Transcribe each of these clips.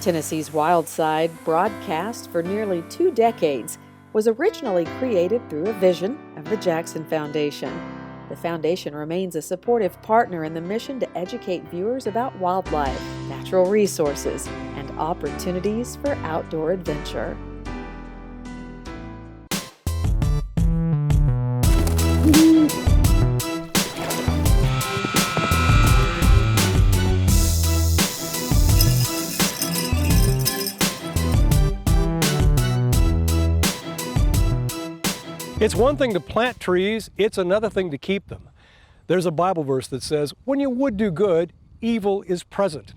Tennessee's Wild Side, broadcast for nearly 2 decades, was originally created through a vision of the Jackson Foundation. The foundation remains a supportive partner in the mission to educate viewers about wildlife, natural resources, and opportunities for outdoor adventure. It's one thing to plant trees, it's another thing to keep them. There's a Bible verse that says, when you would do good, evil is present.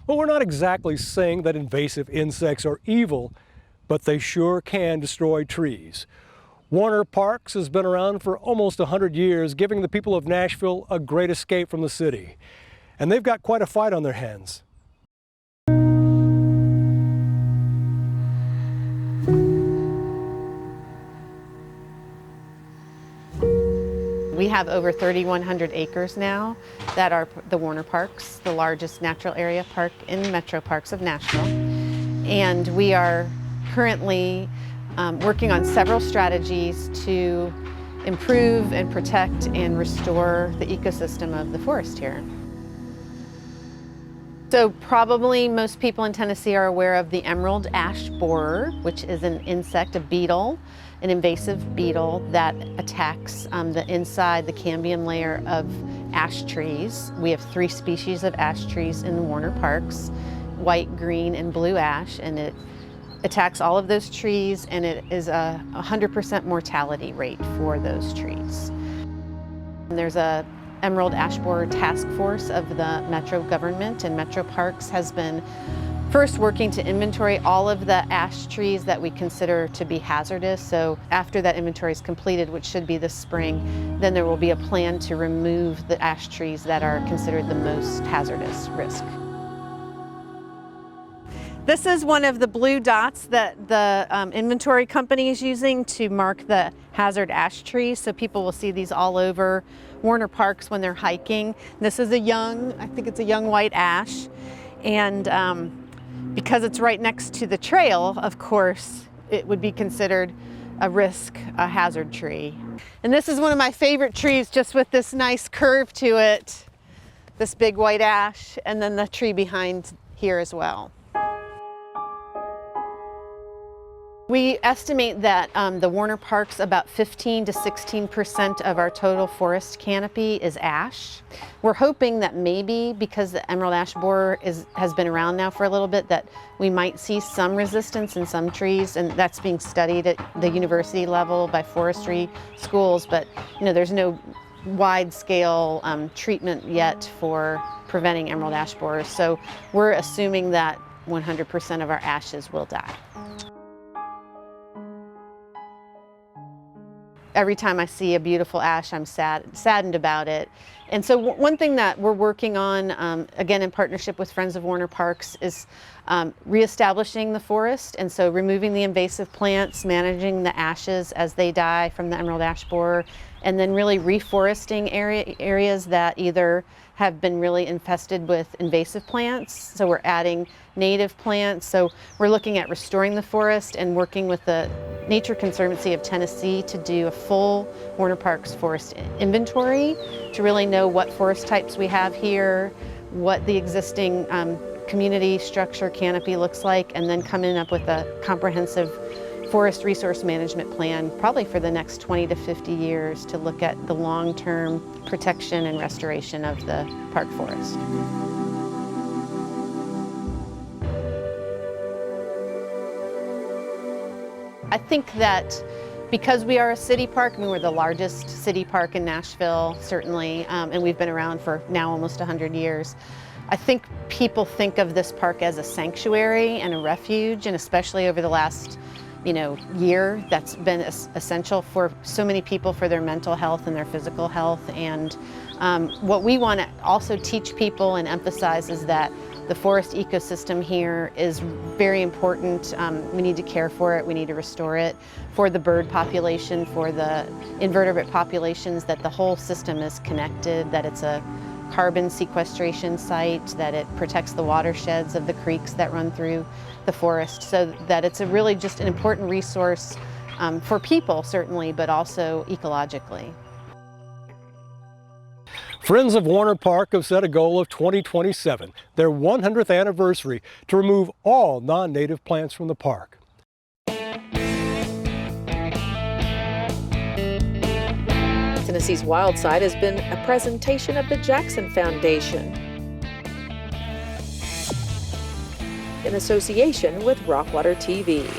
Well, we're not exactly saying that invasive insects are evil, but they sure can destroy trees. Warner Parks has been around for almost 100 years, giving the people of Nashville a great escape from the city. And they've got quite a fight on their hands. We have over 3,100 acres now that are the Warner Parks, the largest natural area park in the metro parks of Nashville. And we are currently working on several strategies to improve and protect and restore the ecosystem of the forest here. So probably most people in Tennessee are aware of the emerald ash borer, which is an insect, a beetle, an invasive beetle that attacks the inside, the cambium layer of ash trees. We have 3 species of ash trees in the Warner Parks, white, green, and blue ash, and it attacks all of those trees, and it is a 100% mortality rate for those trees. And there's a Emerald Ash Borer Task Force of the Metro government, and Metro Parks has been first working to inventory all of the ash trees that we consider to be hazardous. So after that inventory is completed, which should be this spring, then there will be a plan to remove the ash trees that are considered the most hazardous risk. This is one of the blue dots that the inventory company is using to mark the hazard ash trees. So people will see these all over Warner Parks when they're hiking. This is I think it's a young white ash. And because it's right next to the trail, of course, it would be considered a hazard tree. And this is one of my favorite trees, just with this nice curve to it, this big white ash, and then the tree behind here as well. We estimate that the Warner Parks, about 15 to 16% of our total forest canopy is ash. We're hoping that maybe because the emerald ash borer has been around now for a little bit, that we might see some resistance in some trees, and that's being studied at the university level by forestry schools. But there's no wide-scale treatment yet for preventing emerald ash borers. So we're assuming that 100% of our ashes will die. Every time I see a beautiful ash, I'm saddened about it. And so one thing that we're working on, again in partnership with Friends of Warner Parks, is reestablishing the forest. And so removing the invasive plants, managing the ashes as they die from the emerald ash borer, and then really reforesting areas that either have been really infested with invasive plants. So we're adding native plants. So we're looking at restoring the forest and working with the Nature Conservancy of Tennessee to do a full Warner Parks forest inventory to really know what forest types we have here, what the existing community structure canopy looks like, and then coming up with a comprehensive forest resource management plan, probably for the next 20 to 50 years, to look at the long-term protection and restoration of the park forest. I think that because we are a city park, we're the largest city park in Nashville, certainly, and we've been around for now almost 100 years. I think people think of this park as a sanctuary and a refuge, and especially over the last year, that's been essential for so many people for their mental health and their physical health. And what we want to also teach people and emphasize is that the forest ecosystem here is very important. We need to care for it, we need to restore it for the bird population, for the invertebrate populations, that the whole system is connected, that it's a carbon sequestration site, that it protects the watersheds of the creeks that run through the forest, so that it's a really just an important resource for people, certainly, but also ecologically. Friends of Warner Park have set a goal of 2027, their 100th anniversary, to remove all non-native plants from the park. Tennessee's Wild Side has been a presentation of the Jackson Foundation in association with Rockwater TV.